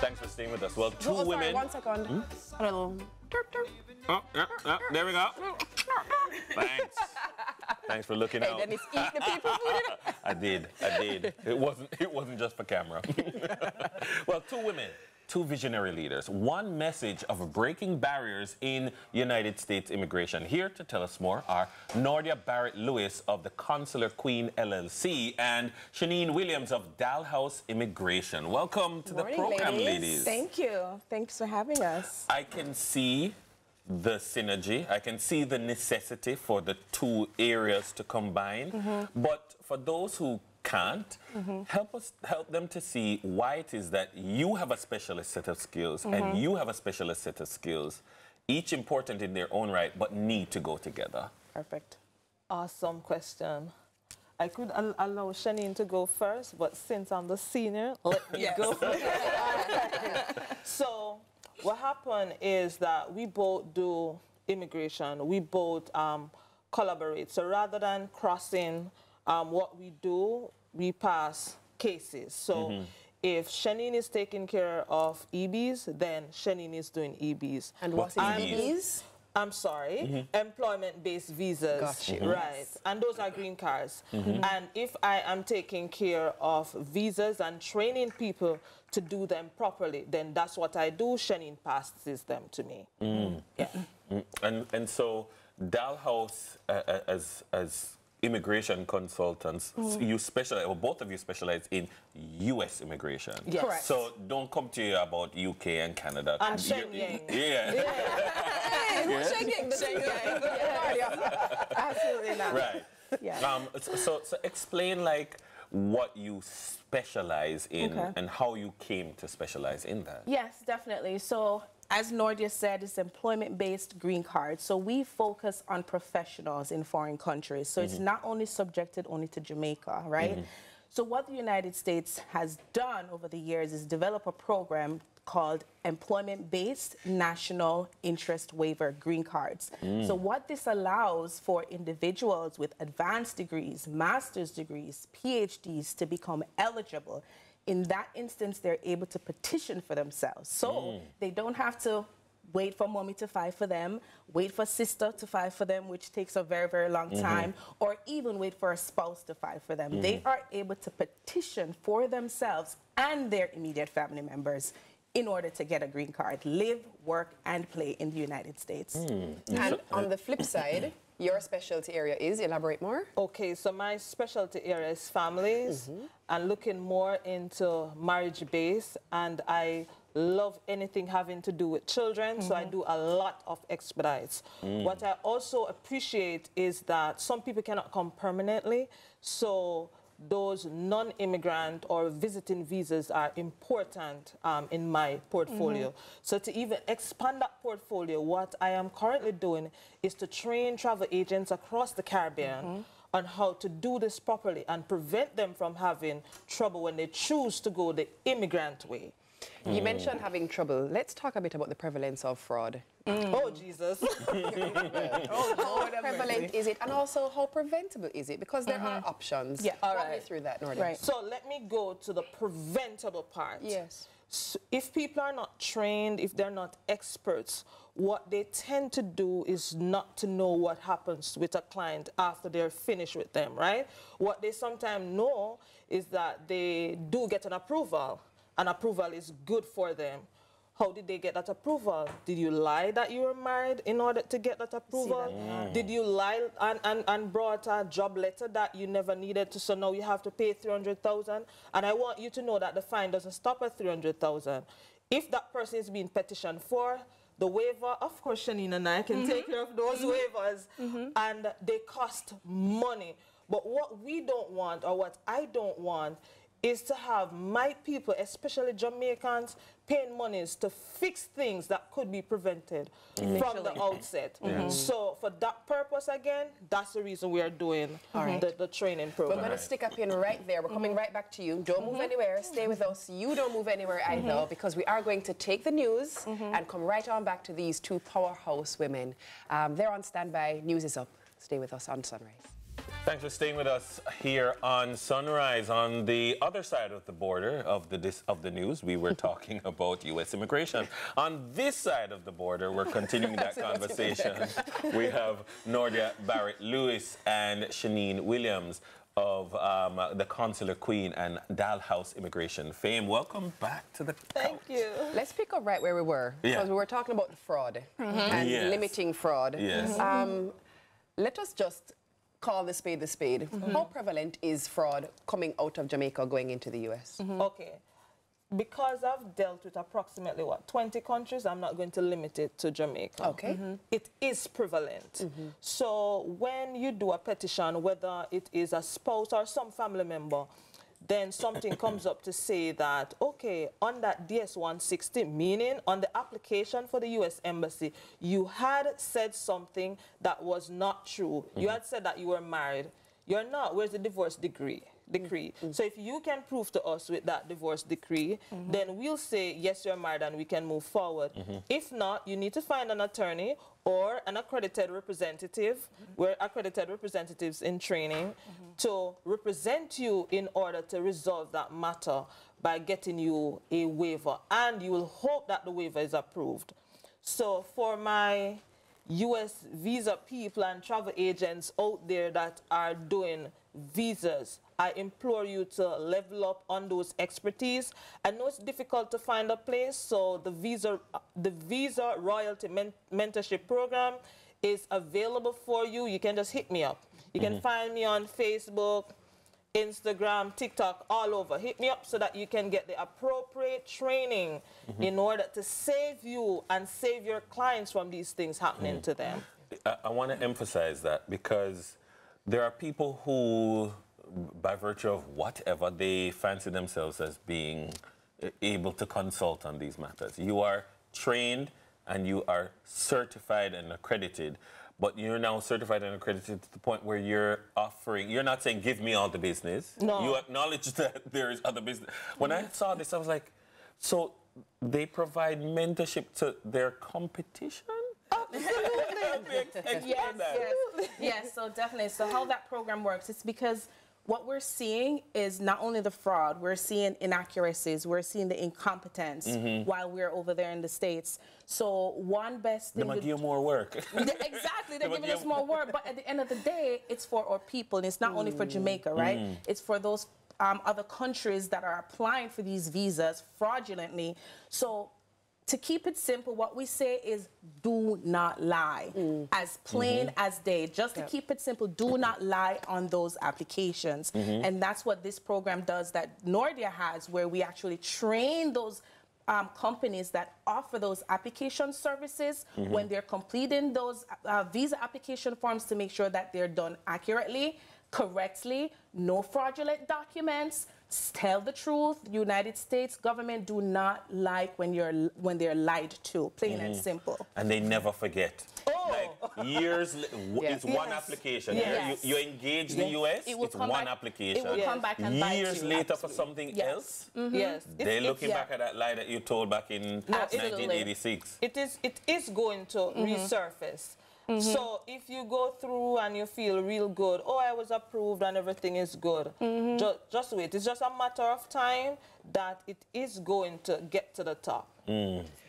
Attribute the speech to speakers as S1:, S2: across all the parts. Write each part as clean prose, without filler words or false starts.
S1: Thanks for staying with us. Well, two
S2: sorry,
S1: women.
S2: 1 second. A little.
S1: Oh, yeah, there we go. Thanks. Thanks for looking out.
S2: Dennis, eat the people food.
S1: I did. It wasn't just for camera. Well, two women, two visionary leaders, one message of breaking barriers in United States immigration. Here to tell us more are Nordia Barrett-Lewis of the Consular Queen LLC and Shanine Williams of Dalhouse Immigration. Welcome to the program, ladies.
S2: Thank you. Thanks for having us.
S1: I can see the synergy. I can see the necessity for the two areas to combine. But for those who can't, help them to see why it is that you have a specialist set of skills and you have a specialist set of skills, each important in their own right, but need to go together.
S2: Perfect.
S3: Awesome question. I could allow Shanine to go first, but since I'm the senior, let me go. So what happened is that we both do immigration. We both collaborate. So rather than crossing what we do, we pass cases. So if Shanine is taking care of EBs, then Shanine is doing EBs.
S2: And what's EBs?
S3: I'm sorry, employment-based visas.
S2: Gotcha.
S3: Right, and those are green cards. And if I am taking care of visas and training people to do them properly, then that's what I do. Shanine passes them to me.
S1: And so Dalhouse, as immigration consultants, you specialize, or both of you specialize in U.S. immigration.
S3: Yes. Correct.
S1: So don't come to you about UK and Canada.
S3: And Schengen.
S2: Absolutely not.
S1: Right.
S2: Yeah.
S1: So explain like what you specialize in and how you came to specialize in that.
S2: Yes, definitely. So as Nordia said, it's employment-based green card. So we focus on professionals in foreign countries. So it's not only subjected only to Jamaica, right? So what the United States has done over the years is develop a program called Employment-Based National Interest Waiver Green Cards. So what this allows for individuals with advanced degrees, master's degrees, PhDs to become eligible. In that instance, they're able to petition for themselves. So they don't have to wait for mommy to file for them, wait for sister to file for them, which takes a very, very long time, or even wait for a spouse to file for them. They are able to petition for themselves and their immediate family members in order to get a green card, live, work, and play in the United States.
S4: And on the flip side, your specialty area is, elaborate more?
S3: Okay, so my specialty area is families and looking more into marriage base, and I love anything having to do with children, so I do a lot of expedites. What I also appreciate is that some people cannot come permanently, so those non-immigrant or visiting visas are important in my portfolio. So to even expand that portfolio, what I am currently doing is to train travel agents across the Caribbean on how to do this properly and prevent them from having trouble when they choose to go the immigrant way.
S4: You mentioned having trouble. Let's talk a bit about the prevalence of fraud.
S3: Oh, Jesus.
S4: How prevalent is it? And also, how preventable is it? Because there are options.
S2: Yeah.
S4: Walk me through that, Nordia.
S2: Right.
S3: So let me go to the preventable part.
S4: Yes.
S3: So if people are not trained, if they're not experts, what they tend to do is not to know what happens with a client after they're finished with them, right? What they sometimes know is that they do get an approval, and approval is good for them. How did they get that approval? Did you lie that you were married in order to get that approval? Did you lie and brought a job letter that you never needed to, so now you have to pay $300,000? And I want you to know that the fine doesn't stop at $300,000. If that person is being petitioned for the waiver, of course, Shanine and I can take care of those waivers, and they cost money. But what we don't want, or what I don't want, is to have my people, especially Jamaicans, paying monies to fix things that could be prevented from the outset. So for that purpose, again, that's the reason we are doing the training program.
S4: We're going to stick a pin right there. We're coming right back to you. Don't move anywhere. Stay with us. You don't move anywhere either, because we are going to take the news and come right on back to these two powerhouse women. They're on standby. News is up. Stay with us on Sunrise.
S1: Thanks for staying with us here on Sunrise. On the other side of the border of the news, we were talking about U.S. immigration. On this side of the border, we're continuing that conversation. We have Nordia Barrett-Lewis and Shanine Williams of the Consular Queen and Dalhouse Immigration fame. Welcome back to the
S3: Thank you.
S4: Let's pick up right where we were, because we were talking about fraud and limiting fraud.
S1: Yes.
S4: Let us just call the spade the spade. How prevalent is fraud coming out of Jamaica going into the U.S.?
S3: Okay. Because I've dealt with approximately, 20 countries, I'm not going to limit it to Jamaica.
S4: Okay.
S3: It is prevalent. So when you do a petition, whether it is a spouse or some family member, then something comes up to say that, okay, on that DS-160, meaning on the application for the U.S. Embassy, you had said something that was not true. You had said that you were married. You're not. Where's the divorce decree? So if you can prove to us with that divorce decree, then we'll say, yes, you're married and we can move forward. If not, you need to find an attorney or an accredited representative. We're accredited representatives in training to represent you in order to resolve that matter by getting you a waiver. And you will hope that the waiver is approved. So for my U.S. visa people and travel agents out there that are doing visas, I implore you to level up on those expertise. I know it's difficult to find a place, so the visa royalty mentorship program is available for you. You can just hit me up. You can find me on Facebook, Instagram, TikTok, all over. Hit me up so that you can get the appropriate training in order to save you and save your clients from these things happening to them.
S1: I want to emphasize that because there are people who, by virtue of whatever, they fancy themselves as being able to consult on these matters. You are trained and you are certified and accredited, but you're now certified and accredited to the point where you're offering, you're not saying, give me all the business.
S3: No.
S1: You acknowledge that there is other business. When I saw this, I was like, so they provide mentorship to their competition?
S2: Yes, so definitely. So how that program works, it's because what we're seeing is not only the fraud, we're seeing inaccuracies, we're seeing the incompetence while we're over there in the States. So one best thing...
S1: They might give you more work.
S2: Exactly, they're giving us more work, but at the end of the day, it's for our people, and it's not only for Jamaica, right? It's for those other countries that are applying for these visas fraudulently. So to keep it simple, what we say is do not lie, as plain as day. Just to keep it simple, do not lie on those applications. And that's what this program does that Nordia has, where we actually train those companies that offer those application services when they're completing those visa application forms to make sure that they're done accurately, correctly, no fraudulent documents. Tell the truth. United States government do not like when they're lied to, plain and simple.
S1: And they never forget. Like years, it's one application. You engage the U.S., it's one application.
S2: It will come back and bite you.
S1: Years later for something else, they're looking back at that lie that you told back in 1986.
S3: It is going to resurface. So if you go through and you feel real good, oh, I was approved and everything is good, just wait. It's just a matter of time that it is going to get to the top.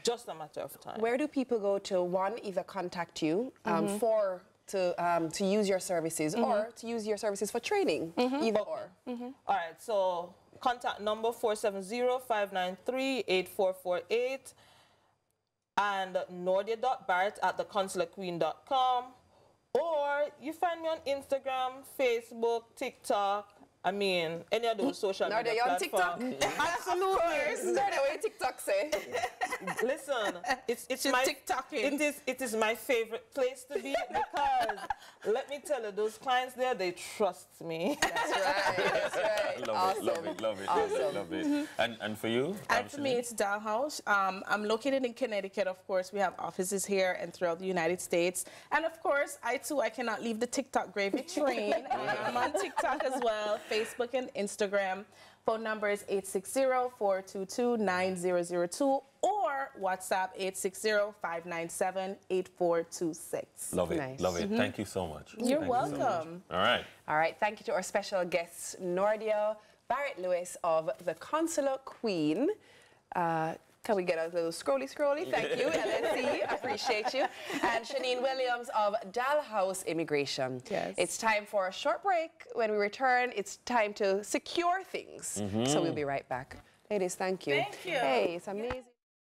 S3: Just a matter of time.
S4: Where do people go to, one, either contact you to use your services or to use your services for training? Either or.
S3: All right, so contact number 470-593-8448. and nordia.barrett@theconsularqueen.com, or you find me on Instagram, Facebook, TikTok. I mean, any of those social media
S4: Nordia, you're on TikTok?
S3: Absolutely.
S4: Nordia, what your TikTok say?
S3: Listen, it's my
S2: TikToking.
S3: It is my favorite place to be because let me tell you, those clients there, they trust me.
S4: That's right. That's right.
S1: Love it. And for you?
S2: And for me, it's Dalhouse. I'm located in Connecticut, of course. We have offices here and throughout the United States. And of course, I cannot leave the TikTok gravy train. I'm on TikTok as well, Facebook and Instagram. Phone number is 860-422-9002. Or or WhatsApp 860-597-8426.
S1: Love it.
S4: Nice.
S1: Love it. Thank you so much.
S2: You're
S1: Thank you so much.
S2: welcome.
S1: All right.
S4: All right, thank you to our special guests, Nordia Barrett-Lewis of the Consular Queen. Can we get a little scrolly? Thank you, LSE, appreciate you. And Shanine Williams of Dalhouse Immigration.
S2: Yes.
S4: It's time for a short break. When we return, it's time to secure things. So we'll be right back. Ladies, thank you.
S2: Thank you.
S4: Hey, it's amazing.